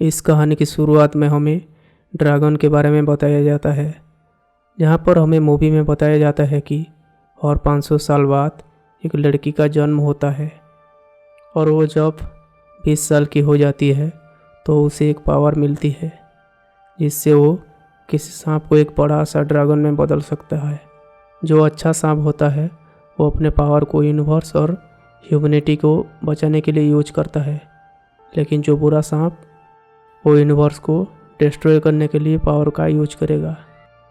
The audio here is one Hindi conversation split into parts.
इस कहानी की शुरुआत में हमें ड्रैगन के बारे में बताया जाता है, जहाँ पर हमें मूवी में बताया जाता है कि और 500 साल बाद एक लड़की का जन्म होता है और वो जब 20 साल की हो जाती है तो उसे एक पावर मिलती है जिससे वो किसी सांप को एक बड़ा सा ड्रैगन में बदल सकता है। जो अच्छा सांप होता है वो अपने पावर को यूनिवर्स और ह्यूमैनिटी को बचाने के लिए यूज करता है, लेकिन जो बुरा सांप वो यूनिवर्स को डिस्ट्रॉय करने के लिए पावर का यूज करेगा।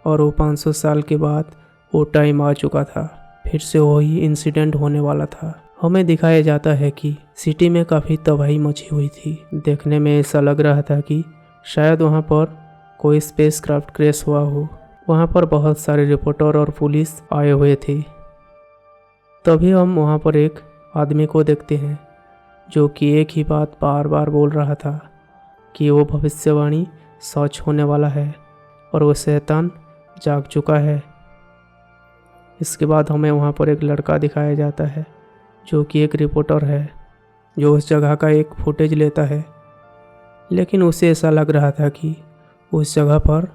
और वो 500 साल के बाद वो टाइम आ चुका था, फिर से वही इंसिडेंट होने वाला था। हमें दिखाया जाता है कि सिटी में काफ़ी तबाही मची हुई थी। देखने में ऐसा लग रहा था कि शायद वहाँ पर कोई स्पेसक्राफ्ट क्रैश हुआ हो। वहाँ पर बहुत सारे रिपोर्टर और पुलिस आए हुए थे। तभी हम वहाँ पर एक आदमी को देखते हैं जो कि एक ही बात बार बार बोल रहा था कि वो भविष्यवाणी सच होने वाला है और वो शैतान जाग चुका है। इसके बाद हमें वहाँ पर एक लड़का दिखाया जाता है जो कि एक रिपोर्टर है, जो उस जगह का एक फुटेज लेता है। लेकिन उसे ऐसा लग रहा था कि उस जगह पर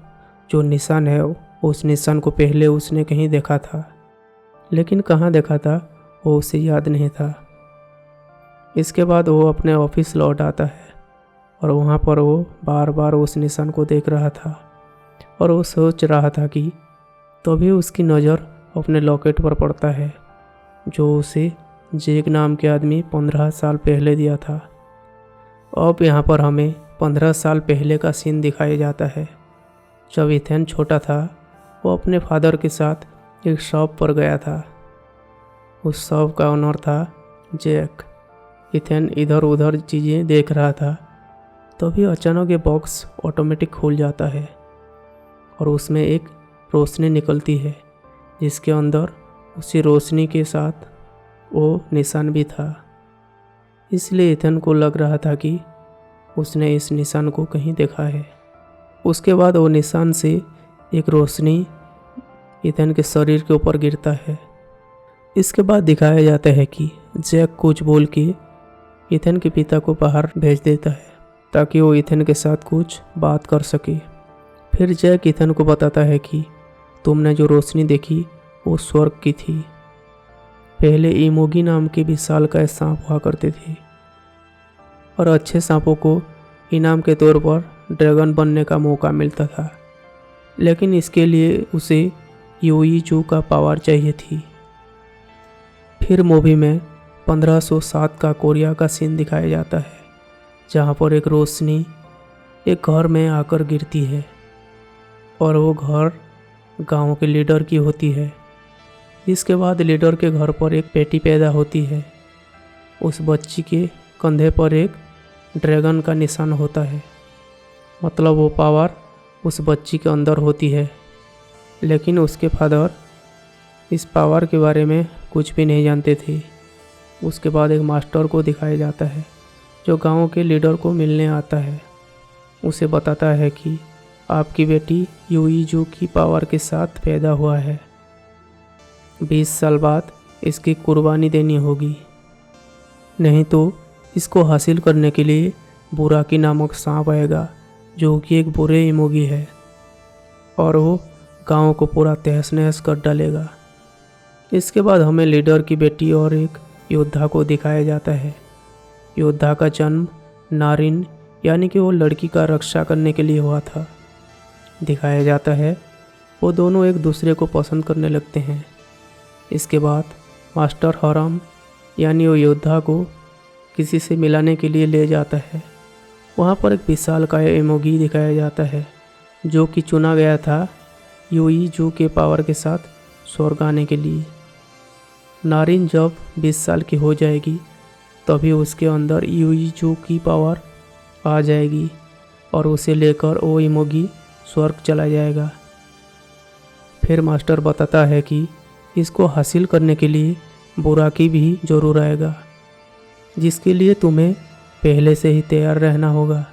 जो निशान है उस निशान को पहले उसने कहीं देखा था, लेकिन कहाँ देखा था वो उसे याद नहीं था। इसके बाद वो अपने ऑफिस लौट आता है और वहाँ पर वो बार बार उस निशान को देख रहा था और वो सोच रहा था कि तभी उसकी नज़र अपने लॉकेट पर पड़ता है जो उसे जैक नाम के आदमी 15 साल पहले दिया था। अब यहाँ पर हमें 15 साल पहले का सीन दिखाया जाता है। जब इथेन छोटा था वो अपने फादर के साथ एक शॉप पर गया था। उस शॉप का ओनर था जैक। इथेन इधर उधर चीज़ें देख रहा था, तभी अचानक ये बॉक्स ऑटोमेटिक खुल जाता है और उसमें एक रोशनी निकलती है जिसके अंदर उसी रोशनी के साथ वो निशान भी था। इसलिए इथेन को लग रहा था कि उसने इस निशान को कहीं देखा है। उसके बाद वो निशान से एक रोशनी इथेन के शरीर के ऊपर गिरता है। इसके बाद दिखाया जाता है कि जैक कुछ बोल के इथेन के पिता को बाहर भेज देता है ताकि वो इथेन के साथ कुछ बात कर सके। फिर जैक इथेन को बताता है कि तुमने जो रोशनी देखी वो स्वर्ग की थी। पहले इमोगी नाम के विशालकाय सांप हुआ करते थे और अच्छे सांपों को इनाम के तौर पर ड्रैगन बनने का मौका मिलता था, लेकिन इसके लिए उसे यूईजू का पावर चाहिए थी। फिर मूवी में 1507 का कोरिया का सीन दिखाया जाता है, जहाँ पर एक रोशनी एक घर में आकर गिरती है और वो घर गांव के लीडर की होती है। इसके बाद लीडर के घर पर एक बेटी पैदा होती है। उस बच्ची के कंधे पर एक ड्रैगन का निशान होता है, मतलब वो पावर उस बच्ची के अंदर होती है। लेकिन उसके फादर इस पावर के बारे में कुछ भी नहीं जानते थे। उसके बाद एक मास्टर को दिखाया जाता है जो गांव के लीडर को मिलने आता है। उसे बताता है कि आपकी बेटी यूईजू की पावर के साथ पैदा हुआ है। 20 साल बाद इसकी कुर्बानी देनी होगी, नहीं तो इसको हासिल करने के लिए बुराकी नामक सांप आएगा जो कि एक बुरे इमोगी है और वो गांव को पूरा तहस नहस कर डालेगा। इसके बाद हमें लीडर की बेटी और एक योद्धा को दिखाया जाता है। योद्धा का जन्म नारिन यानी कि वो लड़की का रक्षा करने के लिए हुआ था। दिखाया जाता है वो दोनों एक दूसरे को पसंद करने लगते हैं। इसके बाद मास्टर हरम यानी वो योद्धा को किसी से मिलाने के लिए ले जाता है। वहाँ पर एक विशालकाय इमोगी दिखाया जाता है जो कि चुना गया था यूईजू के पावर के साथ स्वर्ग आने के लिए। नारिन जब 20 साल की हो जाएगी तभी उसके अंदर यूईजू की पावर आ जाएगी और उसे लेकर वो इमोगी स्वर्ग चला जाएगा। फिर मास्टर बताता है कि इसको हासिल करने के लिए बुराकी भी जरूर आएगा, जिसके लिए तुम्हें पहले से ही तैयार रहना होगा।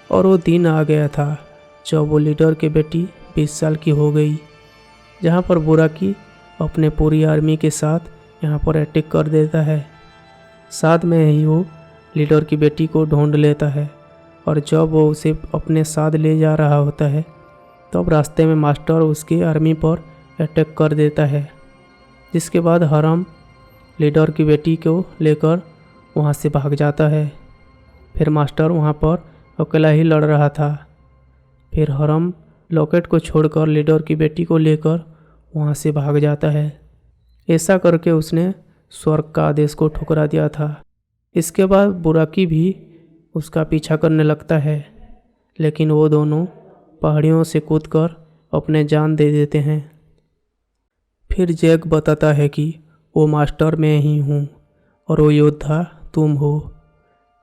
और वो दिन आ गया था जब वो लीडर की बेटी 20 साल की हो गई, जहाँ पर बुराकी अपने पूरी आर्मी के साथ यहाँ पर अटैक कर देता है। साथ में ही वो लीडर की बेटी को ढूंढ लेता है और जब वो उसे अपने साथ ले जा रहा होता है तब रास्ते में मास्टर उसकी आर्मी पर अटैक कर देता है, जिसके बाद हरम लीडर की बेटी को लेकर वहाँ से भाग जाता है। फिर मास्टर वहाँ पर अकेला ही लड़ रहा था। फिर हरम लॉकेट को छोड़कर लीडर की बेटी को लेकर वहाँ से भाग जाता है। ऐसा करके उसने स्वर्ग का आदेश को ठुकरा दिया था। इसके बाद बुराकी भी उसका पीछा करने लगता है, लेकिन वो दोनों पहाड़ियों से कूदकर अपने जान दे देते हैं। फिर जैक बताता है कि वो मास्टर मैं ही हूँ और वो योद्धा तुम हो।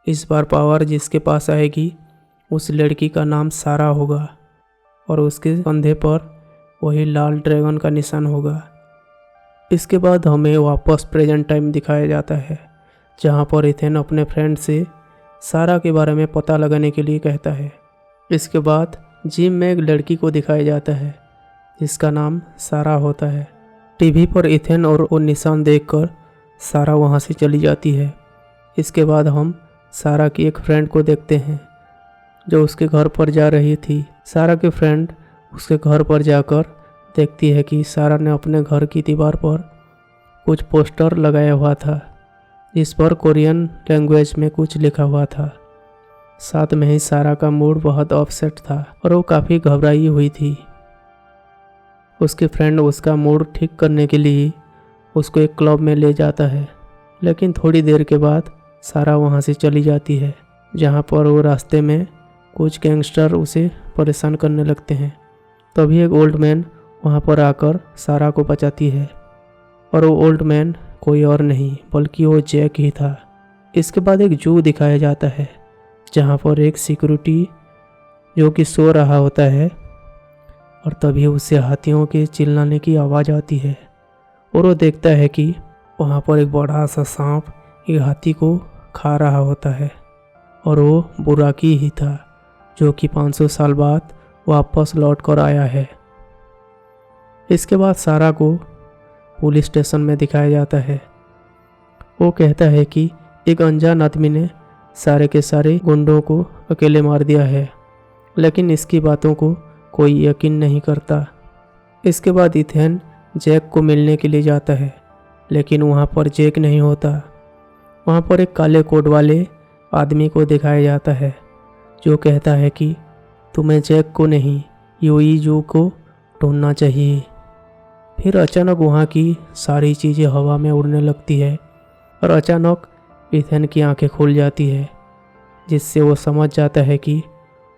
इस बार पावर जिसके पास आएगी उस लड़की का नाम सारा होगा और उसके कंधे पर वही लाल ड्रैगन का निशान होगा। इसके बाद हमें वापस प्रेजेंट टाइम दिखाया जाता है, जहाँ पर इथेन अपने फ्रेंड से सारा के बारे में पता लगाने के लिए कहता है। इसके बाद जिम में एक लड़की को दिखाया जाता है जिसका नाम सारा होता है। टीवी पर इथेन और वो निशान देखकर सारा वहाँ से चली जाती है। इसके बाद हम सारा की एक फ्रेंड को देखते हैं जो उसके घर पर जा रही थी। सारा की फ्रेंड उसके घर पर जाकर देखती है कि सारा ने अपने घर की दीवार पर कुछ पोस्टर लगाया हुआ था जिस पर कोरियन लैंग्वेज में कुछ लिखा हुआ था। साथ में ही सारा का मूड बहुत अपसेट था और वो काफ़ी घबराई हुई थी। उसकी फ्रेंड उसका मूड ठीक करने के लिए उसको एक क्लब में ले जाता है, लेकिन थोड़ी देर के बाद सारा वहाँ से चली जाती है, जहाँ पर वो रास्ते में कुछ गैंगस्टर उसे परेशान करने लगते हैं। तभी एक ओल्ड मैन वहाँ पर आकर सारा को बचाती है और वो ओल्ड मैन कोई और नहीं बल्कि वो जैक ही था। इसके बाद एक जू दिखाया जाता है जहाँ पर एक सिक्योरिटी जो कि सो रहा होता है और तभी उसे हाथियों के चिल्लाने की आवाज़ आती है और वो देखता है कि वहाँ पर एक बड़ा सा सांप एक हाथी को खा रहा होता है और वो बुराकी ही था जो कि 500 साल बाद वापस लौट कर आया है। इसके बाद सारा को पुलिस स्टेशन में दिखाया जाता है। वो कहता है कि एक अनजान आदमी ने सारे के सारे गुंडों को अकेले मार दिया है, लेकिन इसकी बातों को कोई यकीन नहीं करता। इसके बाद इथेन जैक को मिलने के लिए जाता है, लेकिन वहाँ पर जैक नहीं होता। वहाँ पर एक काले कोट वाले आदमी को दिखाया जाता है जो कहता है कि तुम्हें जैक को नहीं यूई जू को ढूंढना चाहिए। फिर अचानक वहाँ की सारी चीज़ें हवा में उड़ने लगती है और अचानक इथेन की आंखें खुल जाती है, जिससे वो समझ जाता है कि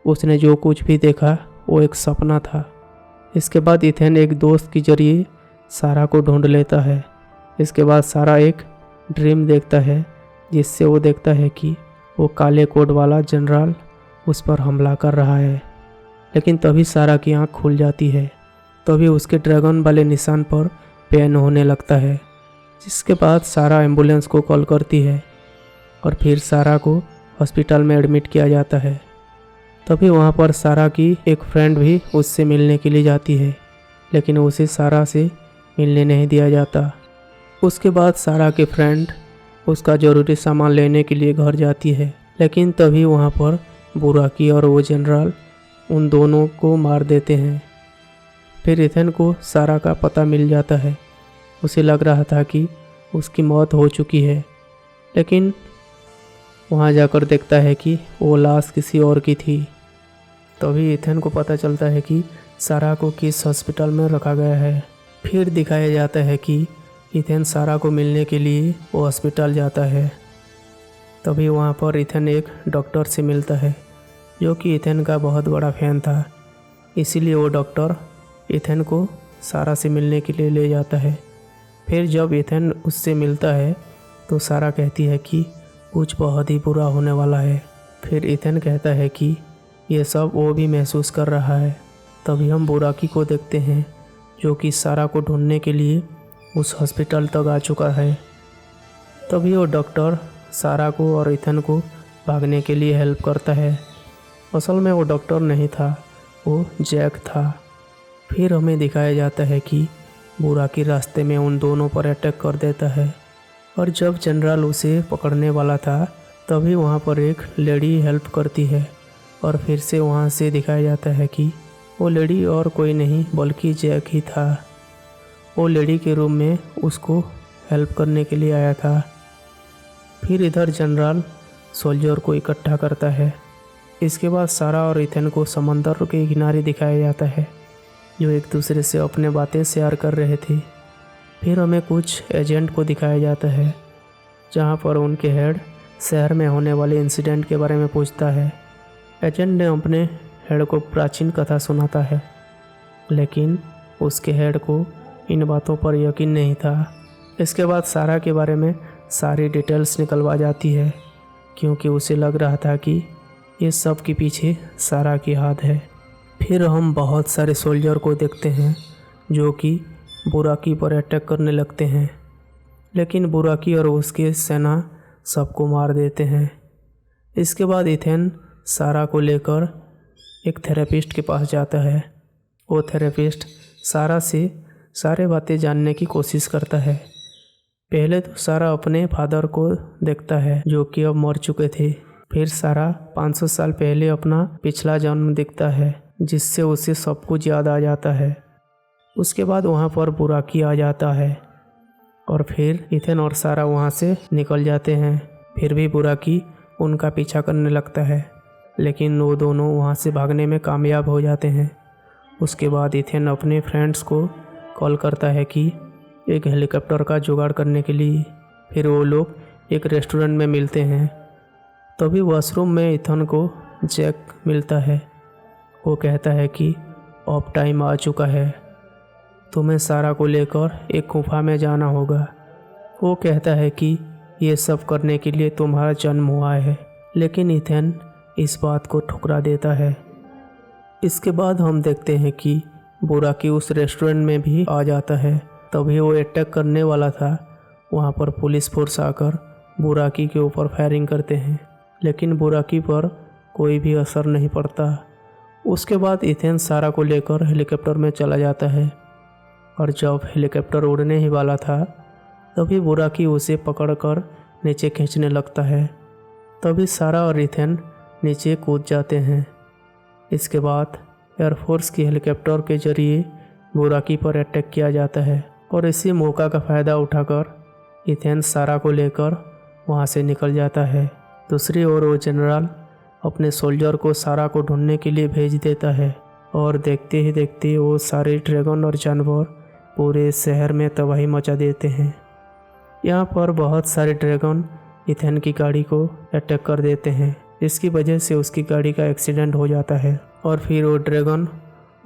उसने जो कुछ भी देखा वो एक सपना था। इसके बाद इथेन एक दोस्त के जरिए सारा को ढूंढ लेता है। इसके बाद सारा एक ड्रीम देखता है जिससे वो देखता है कि वो काले कोट वाला जनरल उस पर हमला कर रहा है, लेकिन तभी सारा की आंख खुल जाती है। तभी उसके ड्रैगन वाले निशान पर पेन होने लगता है, जिसके बाद सारा एम्बुलेंस को कॉल करती है और फिर सारा को हॉस्पिटल में एडमिट किया जाता है। तभी वहाँ पर सारा की एक फ्रेंड भी उससे मिलने के लिए जाती है, लेकिन उसे सारा से मिलने नहीं दिया जाता। उसके बाद सारा के फ्रेंड उसका ज़रूरी सामान लेने के लिए घर जाती है, लेकिन तभी वहाँ पर बुराकी और वो जनरल उन दोनों को मार देते हैं। फिर इथेन को सारा का पता मिल जाता है। उसे लग रहा था कि उसकी मौत हो चुकी है, लेकिन वहाँ जाकर देखता है कि वो लाश किसी और की थी। तभी इथेन को पता चलता है कि सारा को किस हॉस्पिटल में रखा गया है। फिर दिखाया जाता है कि इथेन सारा को मिलने के लिए वो हॉस्पिटल जाता है। तभी वहाँ पर इथेन एक डॉक्टर से मिलता है जो कि इथेन का बहुत बड़ा फैन था, इसीलिए वो डॉक्टर इथेन को सारा से मिलने के लिए ले जाता है। फिर जब इथेन उससे मिलता है तो सारा कहती है कि कुछ बहुत ही बुरा होने वाला है। फिर इथेन कहता है कि ये सब वो भी महसूस कर रहा है। तभी हम बुराकी को देखते हैं जो कि सारा को ढूंढने के लिए उस हॉस्पिटल तक आ चुका है। तभी वो डॉक्टर सारा को और इथेन को भागने के लिए हेल्प करता है। असल में वो डॉक्टर नहीं था, वो जैक था। फिर हमें दिखाया जाता है कि बुराकी रास्ते में उन दोनों पर अटैक कर देता है और जब जनरल उसे पकड़ने वाला था तभी वहाँ पर एक लेडी हेल्प करती है और फिर से वहाँ से दिखाया जाता है कि वो लेडी और कोई नहीं बल्कि जैक ही था। वो लेडी के रूम में उसको हेल्प करने के लिए आया था। फिर इधर जनरल सोल्जर को इकट्ठा करता है। इसके बाद सारा और इथन को समंदर के किनारे दिखाया जाता है, जो एक दूसरे से अपने बातें शेयर कर रहे थे। फिर हमें कुछ एजेंट को दिखाया जाता है, जहाँ पर उनके हेड शहर में होने वाले इंसिडेंट के बारे में पूछता है। एजेंट ने अपने हेड को प्राचीन कथा सुनाता है, लेकिन उसके हेड को इन बातों पर यकीन नहीं था। इसके बाद सारा के बारे में सारी डिटेल्स निकलवा जाती है, क्योंकि उसे लग रहा था कि ये सब के पीछे सारा की हाथ है। फिर हम बहुत सारे सोल्जर को देखते हैं जो कि बुराकी पर अटैक करने लगते हैं, लेकिन बुराकी और उसके सेना सबको मार देते हैं। इसके बाद इथेन सारा को लेकर एक थेरेपिस्ट के पास जाता है। वो थेरेपिस्ट सारा से सारे बातें जानने की कोशिश करता है। पहले तो सारा अपने फादर को देखता है, जो कि अब मर चुके थे। फिर सारा 500 साल पहले अपना पिछला जन्म देखता है, जिससे उसे सब कुछ याद आ जाता है। उसके बाद वहाँ पर बुराकी आ जाता है और फिर इथेन और सारा वहाँ से निकल जाते हैं। फिर भी बुराकी उनका पीछा करने लगता है, लेकिन वो दोनों वहाँ से भागने में कामयाब हो जाते हैं। उसके बाद इथेन अपने फ्रेंड्स को कॉल करता है कि एक हेलीकॉप्टर का जुगाड़ करने के लिए। फिर वो लोग एक रेस्टोरेंट में मिलते हैं। तभी वॉशरूम में इथेन को जैक मिलता है। वो कहता है कि अब टाइम आ चुका है, तुम्हें सारा को लेकर एक गुफा में जाना होगा। वो कहता है कि ये सब करने के लिए तुम्हारा जन्म हुआ है, लेकिन इथेन इस बात को ठुकरा देता है। इसके बाद हम देखते हैं कि बुराकी उस रेस्टोरेंट में भी आ जाता है। तभी वो अटैक करने वाला था, वहाँ पर पुलिस फोर्स आकर बुराकी के ऊपर फायरिंग करते हैं, लेकिन बुराकी पर कोई भी असर नहीं पड़ता। उसके बाद इथेन सारा को लेकर हेलीकॉप्टर में चला जाता है, और जब हेलीकॉप्टर उड़ने ही वाला था तभी बुराकी उसे पकड़कर नीचे खींचने लगता है। तभी सारा और इथेन नीचे कूद जाते हैं। इसके बाद एयरफोर्स की हेलीकॉप्टर के जरिए बुराकी पर अटैक किया जाता है, और इसी मौका का फ़ायदा उठाकर इथेन सारा को लेकर वहाँ से निकल जाता है। दूसरी ओर वो जनरल अपने सोल्जर को सारा को ढूंढने के लिए भेज देता है, और देखते ही देखते वो सारे ड्रैगन और जानवर पूरे शहर में तबाही मचा देते हैं। यहाँ पर बहुत सारे ड्रैगन इथेन की गाड़ी को अटैक कर देते हैं, जिसकी वजह से उसकी गाड़ी का एक्सीडेंट हो जाता है। और फिर वो ड्रैगन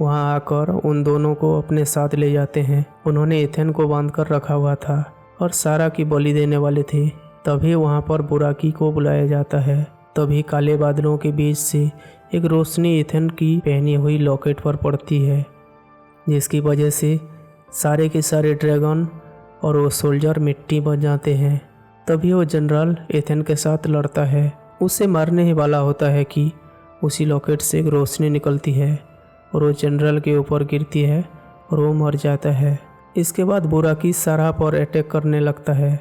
वहाँ आकर उन दोनों को अपने साथ ले जाते हैं। उन्होंने इथेन को बांध कर रखा हुआ था और सारा की बलि देने वाले थे। तभी वहाँ पर बुराकी को बुलाया जाता है। तभी काले बादलों के बीच से एक रोशनी इथेन की पहनी हुई लॉकेट पर पड़ती है, जिसकी वजह से सारे के सारे ड्रैगन और वो सोल्जर मिट्टी बन जाते हैं। तभी वो जनरल इथेन के साथ लड़ता है। उसे मारने ही वाला होता है कि उसी लॉकेट से एक रोशनी निकलती है और वो जनरल के ऊपर गिरती है और वो मर जाता है। इसके बाद बुराकी सारा पर अटैक करने लगता है,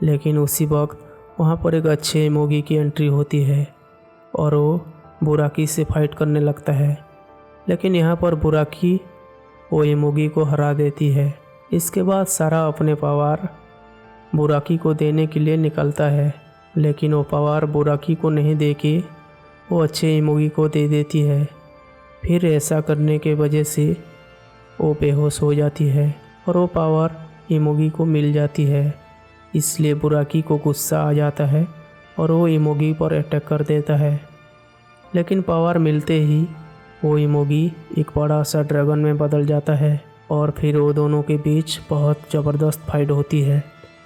लेकिन उसी वक्त वहाँ पर एक अच्छे इमोगी की एंट्री होती है और वो बुराकी से फाइट करने लगता है, लेकिन यहाँ पर बुराकी वो इमोगी को हरा देती है। इसके बाद सारा अपने पावर बुराकी को देने के लिए निकलता है, लेकिन वो पावर बुराकी को नहीं दे के वो अच्छे इमोगी को दे देती है। फिर ऐसा करने के वजह से वो बेहोश हो जाती है और वो पावर इमोगी को मिल जाती है। इसलिए बुराकी को गुस्सा आ जाता है और वो इमोगी पर अटैक कर देता है, लेकिन पावर मिलते ही वो इमोगी एक बड़ा सा ड्रैगन में बदल जाता है और फिर वो दोनों के बीच बहुत ज़बरदस्त फाइट होती है,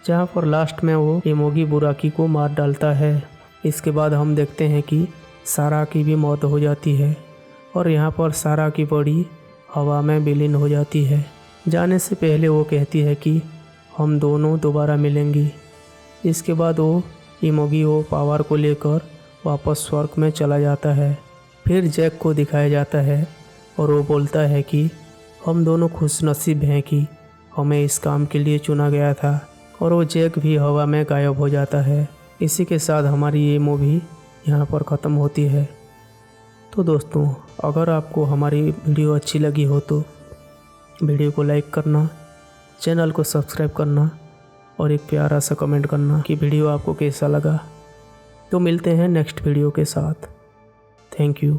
जहाँ पर लास्ट में वो इमोगी बुराकी को मार डालता है। इसके बाद हम देखते हैं कि सारा की भी मौत हो जाती है और यहाँ पर सारा की बॉडी हवा में विलीन हो जाती है। जाने से पहले वो कहती है कि हम दोनों दोबारा मिलेंगी। इसके बाद वो इमोगी वो पावर को लेकर वापस स्वर्ग में चला जाता है। फिर जैक को दिखाया जाता है और वो बोलता है कि हम दोनों खुशनसीब हैं कि हमें इस काम के लिए चुना गया था, और वो जैक भी हवा में गायब हो जाता है। इसी के साथ हमारी ये मूवी यहाँ पर ख़त्म होती है। तो दोस्तों, अगर आपको हमारी वीडियो अच्छी लगी हो तो वीडियो को लाइक करना, चैनल को सब्सक्राइब करना और एक प्यारा सा कमेंट करना कि वीडियो आपको कैसा लगा। तो मिलते हैं नेक्स्ट वीडियो के साथ। Thank you.